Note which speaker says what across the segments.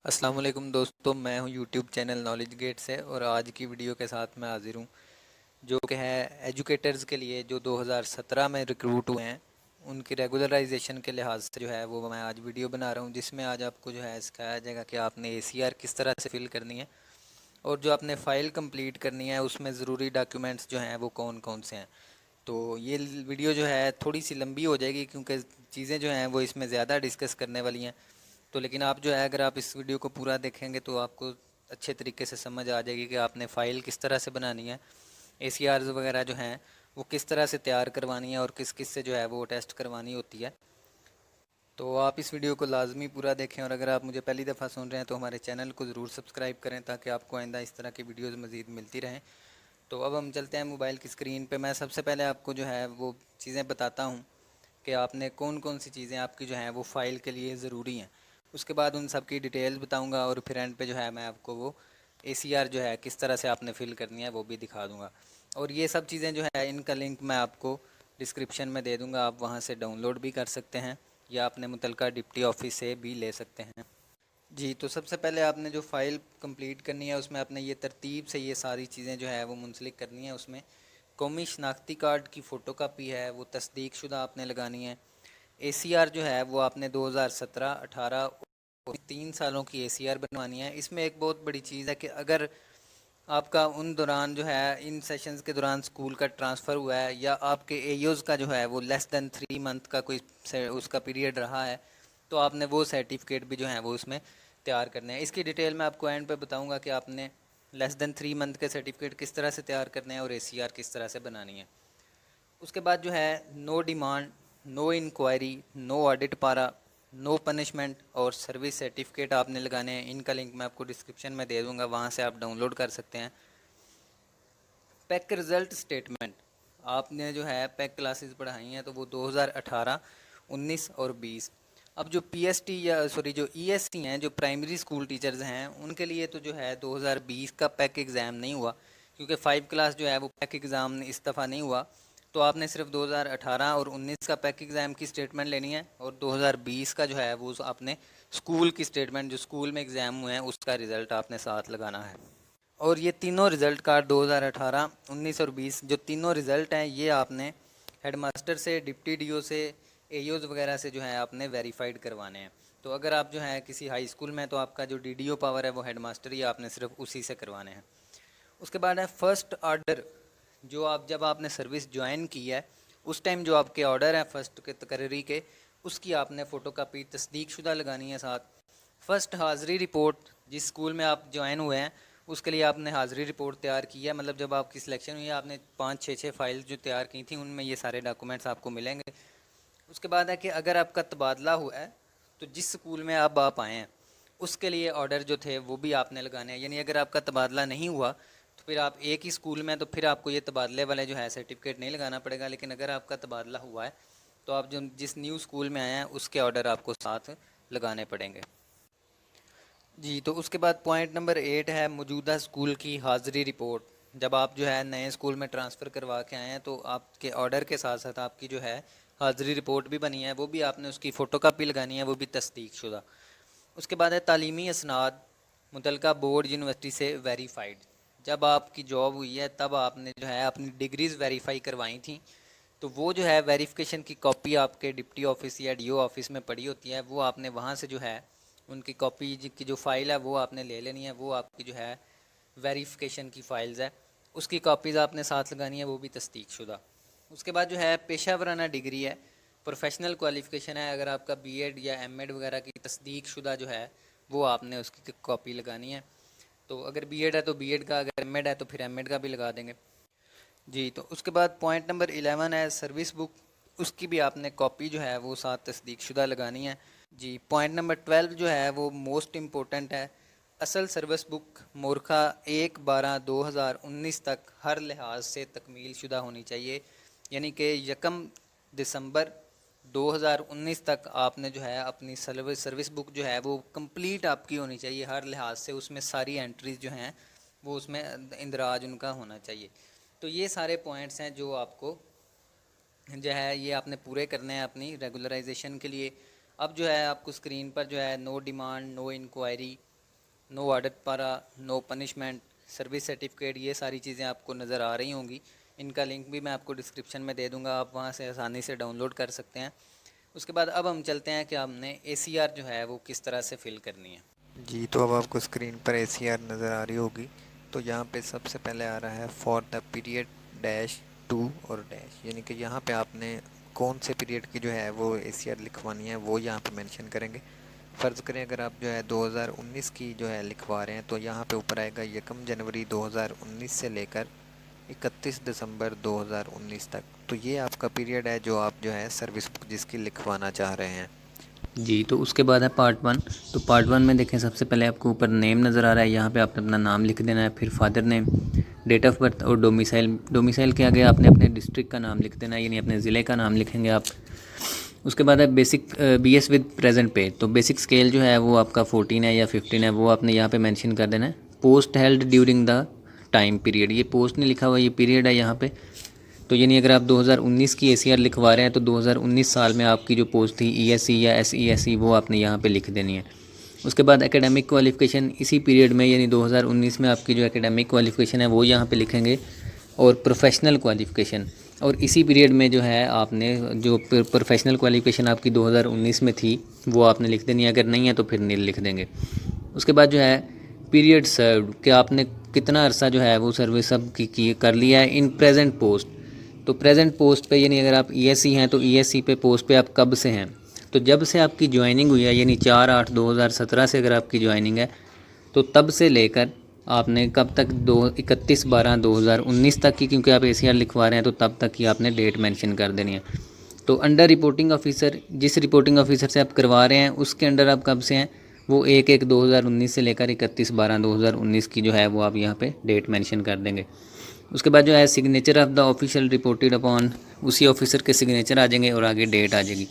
Speaker 1: अस्सलाम वालेकुम दोस्तों, मैं हूं यूट्यूब चैनल नॉलेज गेट से और आज की वीडियो के साथ मैं हाजिर हूं जो कि है एजुकेटर्स के लिए जो 2017 में रिक्रूट हुए हैं उनकी रेगुलराइजेशन के लिहाज से जो है वो मैं आज वीडियो बना रहा हूं, जिसमें आज आपको जो है सिखाया जाएगा कि आपने एसीआर किस तरह से फिल करनी है और जो आपने फ़ाइल कंप्लीट करनी है उसमें ज़रूरी डॉक्यूमेंट्स जो हैं वो कौन कौन से हैं। तो ये वीडियो जो है थोड़ी सी लंबी हो जाएगी क्योंकि चीज़ें जो हैं वो इसमें ज़्यादा डिस्कस करने वाली हैं। तो लेकिन आप जो है अगर आप इस वीडियो को पूरा देखेंगे तो आपको अच्छे तरीके से समझ आ जाएगी कि आपने फ़ाइल किस तरह से बनानी है, एसीआरज़ वगैरह जो हैं वो किस तरह से तैयार करवानी है और किस किस से जो है वो टेस्ट करवानी होती है। तो आप इस वीडियो को लाजमी पूरा देखें और अगर आप मुझे पहली दफ़ा सुन रहे हैं तो हमारे चैनल को ज़रूर सब्सक्राइब करें ताकि आपको आइंदा इस तरह की वीडियोज़ मज़ीद मिलती रहें। तो अब हम चलते हैं मोबाइल की स्क्रीन पे। मैं सबसे पहले आपको जो है वो चीज़ें बताता हूँ कि आपने कौन कौन सी चीज़ें आपकी जो हैं वो फ़ाइल के लिए ज़रूरी हैं। उसके बाद उन सब की डिटेल्स बताऊंगा और फिर एंड पे जो है मैं आपको वो एसीआर जो है किस तरह से आपने फ़िल करनी है वो भी दिखा दूंगा। और ये सब चीज़ें जो है इनका लिंक मैं आपको डिस्क्रिप्शन में दे दूंगा, आप वहाँ से डाउनलोड भी कर सकते हैं या अपने मुतलका डिप्टी ऑफिस से भी ले सकते हैं। जी, तो सबसे पहले आपने जो फ़ाइल कंप्लीट करनी है उसमें आपने ये तरतीब से ये सारी चीज़ें जो है वो मुंसलिक करनी है। उसमें कौमी शनाख्ती कार्ड की फ़ोटोकॉपी है वो तस्दीक शुदा आपने लगानी है। एसीआर जो है वो आपने 2017, 18 और 3 सालों की एसीआर बनवानी है। इसमें एक बहुत बड़ी चीज़ है कि अगर आपका उन दौरान जो है इन सेशंस के दौरान स्कूल का ट्रांसफ़र हुआ है या आपके एयोज़ का जो है वो लेस दैन 3 मंथ का कोई उसका पीरियड रहा है तो आपने वो सर्टिफिकेट भी जो है वो उसमें तैयार करने हैं। इसकी डिटेल मैं आपको एंड पे बताऊंगा कि आपने लेस दैन 3 मंथ के सर्टिफिकेट किस तरह से तैयार करने हैं और एसीआर किस तरह से बनानी है। उसके बाद जो है no demand, no inquiry, no audit para, no punishment और सर्विस सर्टिफिकेट आपने लगाने हैं। इनका लिंक मैं आपको डिस्क्रिप्शन में दे दूंगा, वहाँ से आप डाउनलोड कर सकते हैं। पैक रिज़ल्ट स्टेटमेंट, आपने जो है पैक क्लासेस पढ़ाई हैं तो वो 2018, 19 और 20। अब जो पीएसटी या सॉरी जो ईएससी हैं, जो प्राइमरी स्कूल टीचर्स हैं, उनके लिए तो जो है 2020 का पैक एग्ज़ाम नहीं हुआ क्योंकि 5 क्लास जो है वो पैक एग्ज़ाम इस दफ़ा नहीं हुआ। तो आपने सिर्फ 2018 और 19 का पैक एग्ज़ाम की स्टेटमेंट लेनी है और 2020 का जो है वो आपने स्कूल की स्टेटमेंट, जो स्कूल में एग्ज़ाम हुए हैं उसका रिज़ल्ट आपने साथ लगाना है। और ये तीनों रिज़ल्ट कार्ड 2018, 19 और 20 जो तीनों रिज़ल्ट हैं ये आपने हेडमास्टर से, डिप्टी डीओ से, एईओज़ वगैरह से जो है आपने वेरीफाइड करवाने हैं। तो अगर आप जो है किसी हाई स्कूल में तो आपका जो डीडीओ पावर है वो हेडमास्टर ही, आपने सिर्फ उसी से करवाने हैं। उसके बाद है फ़र्स्ट ऑर्डर, जो आप जब आपने सर्विस ज्वाइन की है उस टाइम जो आपके ऑर्डर हैं फ़र्स्ट के तकर्री के, उसकी आपने फ़ोटोकॉपी तस्दीक शुदा लगानी है साथ। फ़र्स्ट हाज़री रिपोर्ट, जिस स्कूल में आप ज्वाइन हुए हैं उसके लिए आपने हाज़री रिपोर्ट तैयार की है, मतलब जब आपकी सिलेक्शन हुई है आपने 5-6 फाइल जो तैयार की थी उनमें ये सारे डॉक्यूमेंट्स आपको मिलेंगे। उसके बाद है कि अगर आपका तबादला हुआ है तो जिस स्कूल में अब आप आए हैं उसके लिए ऑर्डर जो थे वो भी आपने लगाने हैं। यानी अगर आपका तबादला नहीं हुआ तो फिर आप एक ही स्कूल में, तो फिर आपको ये तबादले वाले जो है सर्टिफिकेट नहीं लगाना पड़ेगा। लेकिन अगर आपका तबादला हुआ है तो आप जो जिस न्यू स्कूल में आए हैं उसके ऑर्डर आपको साथ लगाने पड़ेंगे। जी, तो उसके बाद पॉइंट नंबर 8 है मौजूदा स्कूल की हाज़िरी रिपोर्ट। जब आप जो है नए स्कूल में ट्रांसफ़र करवा के आए हैं तो आपके ऑर्डर के साथ साथ आपकी जो है हाज़िरी रिपोर्ट भी बनी है, वो भी आपने उसकी फ़ोटोकॉपी लगानी है, वो भी तस्दीक शुदा। उसके बाद है तालीमी असनाद, मुतलका बोर्ड यूनिवर्सिटी से वेरीफाइड। जब आपकी जॉब हुई है तब आपने जो है अपनी डिग्रीज़ वेरीफाई करवाई थी, तो वो जो है वेरिफिकेशन की कॉपी आपके डिप्टी ऑफिस या डीओ ऑफिस में पड़ी होती है, वो आपने वहाँ से जो है उनकी कॉपी की जो फ़ाइल है वो आपने ले लेनी है। वो आपकी जो है वेरिफिकेशन की फ़ाइल्स है उसकी कॉपीज़ आपने साथ लगानी है, वो भी तस्दीक शुदा। उसके बाद जो है पेशा वराना डिग्री है, प्रोफेशनल क्वालिफ़िकेशन है, अगर आपका बीएड या एमएड वगैरह की तस्दीक शुदा जो है वो आपने उसकी कॉपी लगानी है। तो अगर बीएड है तो बीएड का, अगर एमएड है तो फिर एमएड का भी लगा देंगे। जी, तो उसके बाद पॉइंट नंबर 11 है सर्विस बुक, उसकी भी आपने कॉपी जो है वो साथ तस्दीक शुदा लगानी है। जी, पॉइंट नंबर 12 जो है वो मोस्ट इम्पोर्टेंट है, असल सर्विस बुक मोरखा 1/12/2019 तक हर लिहाज से तकमील शुदा होनी चाहिए। यानी कि 1 दिसंबर 2019 तक आपने जो है अपनी सर्विस बुक जो है वो कंप्लीट आपकी होनी चाहिए हर लिहाज से, उसमें सारी एंट्रीज जो हैं वो उसमें इंदराज उनका होना चाहिए। तो ये सारे पॉइंट्स हैं जो आपको जो है ये आपने पूरे करने हैं अपनी रेगुलराइजेशन के लिए। अब जो है आपको स्क्रीन पर जो है no demand, no inquiry, no audit para, no punishment, service certificate, ये सारी चीज़ें आपको नज़र आ रही होंगी। इनका लिंक भी मैं आपको डिस्क्रिप्शन में दे दूंगा, आप वहाँ से आसानी से डाउनलोड कर सकते हैं। उसके बाद अब हम चलते हैं कि हमने ACR जो है वो किस तरह से फिल करनी है।
Speaker 2: जी, तो अब आपको स्क्रीन पर ACR नज़र आ रही होगी। तो यहाँ पे सबसे पहले आ रहा है for the period dash two और डैश, यानी कि यहाँ पे आपने कौन से पीरियड की जो है वो ACR लिखवानी है वो यहाँ पे मेंशन करेंगे। फ़र्ज़ करें अगर आप जो है 2019 की जो है लिखवा रहे हैं तो यहाँ पे ऊपर आएगा 1 जनवरी 2019 से लेकर 31 दिसंबर 2019 तक। तो ये आपका पीरियड है जो आप जो है सर्विस बुक जिसकी लिखवाना चाह रहे हैं।
Speaker 3: जी, तो उसके बाद है पार्ट 1। तो पार्ट 1 में देखें, सबसे पहले आपको ऊपर नेम नज़र आ रहा है, यहाँ पे आपने अपना नाम लिख देना है, फिर father name, date of birth और डोमिसाइल। डोमिसाइल के आगे आपने अपने डिस्ट्रिक्ट का नाम लिख देना है, यानी अपने ज़िले का नाम लिखेंगे आप। उसके बाद है बेसिक BS विद प्रेजेंट पे। तो बेसिक स्केल जो है वो आपका 14 है या 15 है, वो आपने यहाँ पे मेंशन कर देना है। Post held during the time period, ये पोस्ट नहीं लिखा हुआ, ये पीरियड है यहाँ पे। तो यानी अगर आप 2019 की ACR लिखवा रहे हैं तो 2019 साल में आपकी जो पोस्ट थी ESE या SESE वो आपने यहाँ पे लिख देनी है। उसके बाद एकेडमिक क्वालिफ़िकेशन इसी पीरियड में, यानी 2019 में आपकी जो एकेडमिक क्वालिफ़िकेशन है वो यहाँ पे लिखेंगे, और प्रोफेशनल क्वालिफ़िकेशन, और इसी पीरियड में जो है आपने जो प्रोफेशनल क्वालिफ़िकेशन आपकी 2019 में थी वो आपने लिख देनी है, अगर नहीं है तो फिर नील लिख देंगे। उसके बाद जो है पीरियड सर्व्ड, कि आपने कितना अरसा जो है वो सर्विस सब की कर लिया है इन प्रेजेंट पोस्ट। तो प्रेजेंट पोस्ट पे यानी अगर आप ESE हैं तो ESE पे पोस्ट पे आप कब से हैं, तो जब से आपकी ज्वाइनिंग हुई है, यानी 4/8/2017 से अगर आपकी ज्वाइनिंग है तो तब से लेकर आपने कब तक 31/12/2019 तक की, क्योंकि आप ACR लिखवा रहे हैं तो तब तक की आपने डेट मेंशन कर देनी है। तो अंडर रिपोर्टिंग ऑफिसर, जिस रिपोर्टिंग ऑफिसर से आप करवा रहे हैं उसके अंडर आप कब से हैं, वो 1/1/2019 से लेकर 31/12/2019 की जो है वो आप यहाँ पे डेट मेंशन कर देंगे। उसके बाद जो है signature of the official reported upon, उसी ऑफिसर के सिग्नेचर आ जाएंगे और आगे डेट आ जाएगी।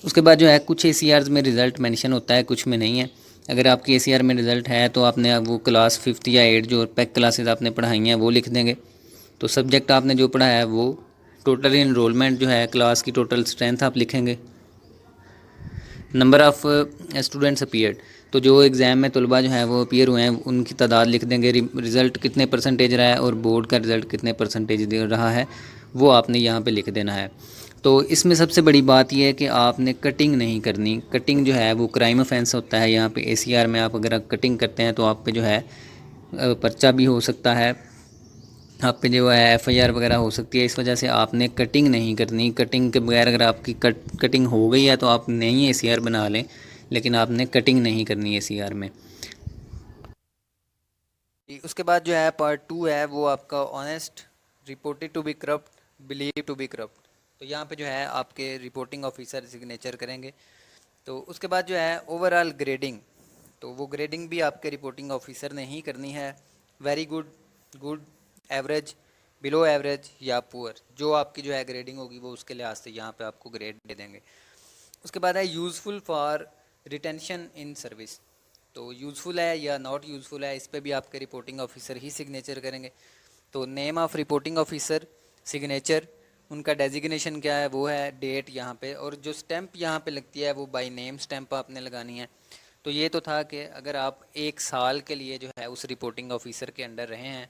Speaker 3: उसके बाद जो है कुछ ACRs में रिज़ल्ट मेंशन होता है, कुछ में नहीं है। अगर आपकी ACR में रिज़ल्ट है तो आपने वो क्लास 5th या 8 जो पैक क्लासेस आपने पढ़ाई हैं वो लिख देंगे। तो सब्जेक्ट आपने जो पढ़ा है वो, टोटल इनरोलमेंट जो है, क्लास की टोटल स्ट्रेंथ आप लिखेंगे। नंबर ऑफ़ स्टूडेंट्स अपीयर्ड, तो जो एग्ज़ाम में तलबा जो है वो अपीयर हुए हैं उनकी तादाद लिख देंगे। रिज़ल्ट कितने परसेंटेज रहा है और बोर्ड का रिज़ल्ट कितने परसेंटेज रहा है वो आपने यहाँ पे लिख देना है। तो इसमें सबसे बड़ी बात यह है कि आपने कटिंग नहीं करनी। कटिंग जो है वो क्राइम ऑफेंस होता है। यहाँ पे ACR में आप अगर कटिंग करते हैं तो आप पे जो है पर्चा भी हो सकता है, आप पे जो है FIR वगैरह हो सकती है। इस वजह से आपने कटिंग नहीं करनी। कटिंग के बगैर अगर आपकी कटिंग हो गई है तो आप नई ACR बना लें, लेकिन आपने कटिंग नहीं करनी ACR में।
Speaker 1: उसके बाद जो है पार्ट 2 है वो आपका honest, reported to be corrupt, believe to be corrupt. तो यहाँ पे जो है आपके रिपोर्टिंग ऑफिसर सिग्नेचर करेंगे। तो उसके बाद जो है ओवरऑल ग्रेडिंग, तो वो ग्रेडिंग भी आपके रिपोर्टिंग ऑफिसर ने ही करनी है। Very good, good, average, below average या पुअर, जो आपकी जो है ग्रेडिंग होगी वो उसके लिहाज से यहाँ पे आपको ग्रेड दे देंगे। उसके बाद है useful for retention in service. तो यूज़फुल है या नॉट यूज़फुल है, इस पर भी आपके रिपोर्टिंग ऑफिसर ही सिग्नेचर करेंगे। तो name of reporting officer, signature, उनका डेजिग्नेशन क्या है वो है, डेट यहाँ पे, और जो स्टैंप यहाँ पे लगती है वो बाय नेम स्टैंप आपने लगानी है। तो ये तो था कि अगर आप 1 साल के लिए जो है उस रिपोर्टिंग ऑफिसर के अंडर रहे हैं,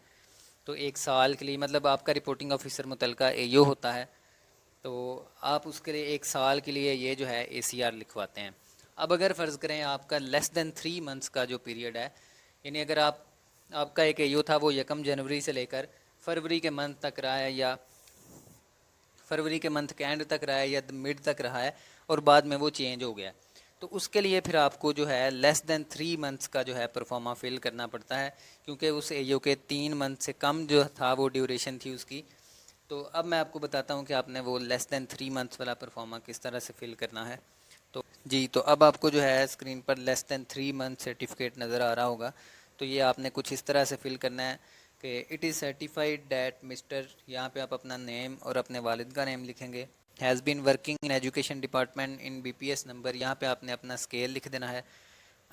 Speaker 1: तो 1 साल के लिए मतलब आपका रिपोर्टिंग ऑफिसर मुतलका AO होता है, तो आप उसके लिए 1 साल के लिए ये जो है ACR लिखवाते हैं। अब अगर फ़र्ज़ करें आपका लेस दैन 3 मंथ्स का जो पीरियड है, यानी अगर आपका एक AO था वो 1 जनवरी से लेकर फरवरी के मंथ तक रहा है, या फरवरी के मंथ के एंड तक रहा है, या मिड तक रहा है, और बाद में वो चेंज हो गया, तो उसके लिए फिर आपको जो है लेस दैन 3 मंथ्स का जो है परफॉर्मा फिल करना पड़ता है, क्योंकि उस AO के 3 मंथ से कम जो था वो ड्यूरेशन थी उसकी। तो अब मैं आपको बताता हूँ कि आपने वो लेस दैन 3 मंथ्स वाला परफॉर्मा किस तरह से फिल करना है। तो जी, तो अब आपको जो है स्क्रीन पर लेस दैन 3 मंथ सर्टिफिकेट नज़र आ रहा होगा। तो ये आपने कुछ इस तरह से फिल करना है कि it is certified that mister, यहाँ पे आप अपना नेम और अपने वालिद का नेम लिखेंगे। Has been working in education department in BPS number, यहाँ पे आपने अपना स्केल लिख देना है।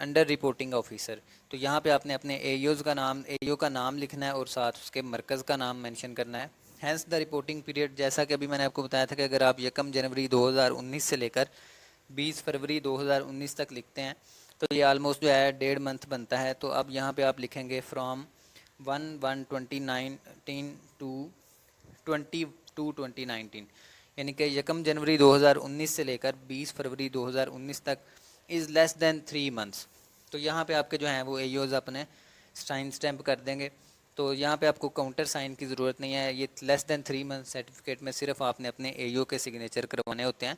Speaker 1: अंडर रिपोर्टिंग ऑफिसर, तो यहाँ पे आपने अपने AO का नाम लिखना है और साथ उसके मरकज़ का नाम मेंशन करना है। हैंस द रिपोर्टिंग पीरियड, जैसा कि अभी मैंने आपको बताया था कि अगर आप 1 जनवरी 2019 से लेकर 20 फरवरी 2019 तक लिखते हैं तो ये ऑलमोस्ट जो है 1.5 मंथ बनता है। तो अब यहाँ पे आप लिखेंगे फ्रॉम 1/1/2019 टू 22/2019, यानी कि 1 जनवरी 2019 से लेकर 20 फरवरी 2019 तक इज़ लेस दैन 3 मंथ्स। तो यहाँ पे आपके जो हैं वो एओज़ अपने साइन स्टैम्प कर देंगे। तो यहाँ पे आपको काउंटर साइन की ज़रूरत नहीं है। ये लेस दैन 3 मंथ सर्टिफिकेट में सिर्फ आपने अपने एओ के सिग्नेचर करवाने होते हैं,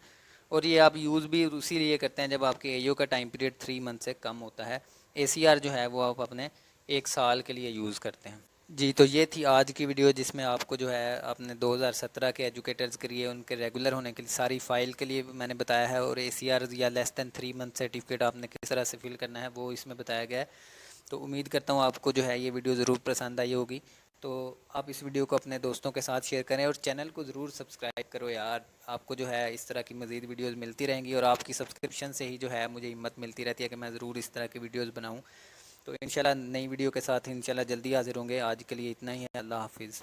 Speaker 1: और ये आप यूज़ भी उसी लिए करते हैं जब आपके एओ का टाइम पीरियड 3 मंथ से कम होता है। एसीआर जो है वो आप अपने 1 साल के लिए यूज़ करते हैं। जी, तो ये थी आज की वीडियो जिसमें आपको जो है आपने 2017 के एजुकेटर्स के लिए उनके रेगुलर होने के लिए सारी फ़ाइल के लिए मैंने बताया है, और एसीआर या लेस दैन 3 मंथ सर्टिफिकेट आपने किस तरह से फिल करना है वो इसमें बताया गया है। तो उम्मीद करता हूँ आपको जो है ये वीडियो ज़रूर पसंद आई होगी। तो आप इस वीडियो को अपने दोस्तों के साथ शेयर करें और चैनल को ज़रूर सब्सक्राइब करो यार। आपको जो है इस तरह की मज़ीद वीडियोज़ मिलती रहेंगी, और आपकी सब्सक्रिप्शन से ही जो है मुझे हिम्मत मिलती रहती है कि मैं ज़रूर इस तरह की वीडियोज़ बनाऊँ। तो इंशाल्लाह नई वीडियो के साथ इंशाल्लाह जल्दी हाजिर होंगे। आज के लिए इतना ही है। अल्लाह हाफिज़।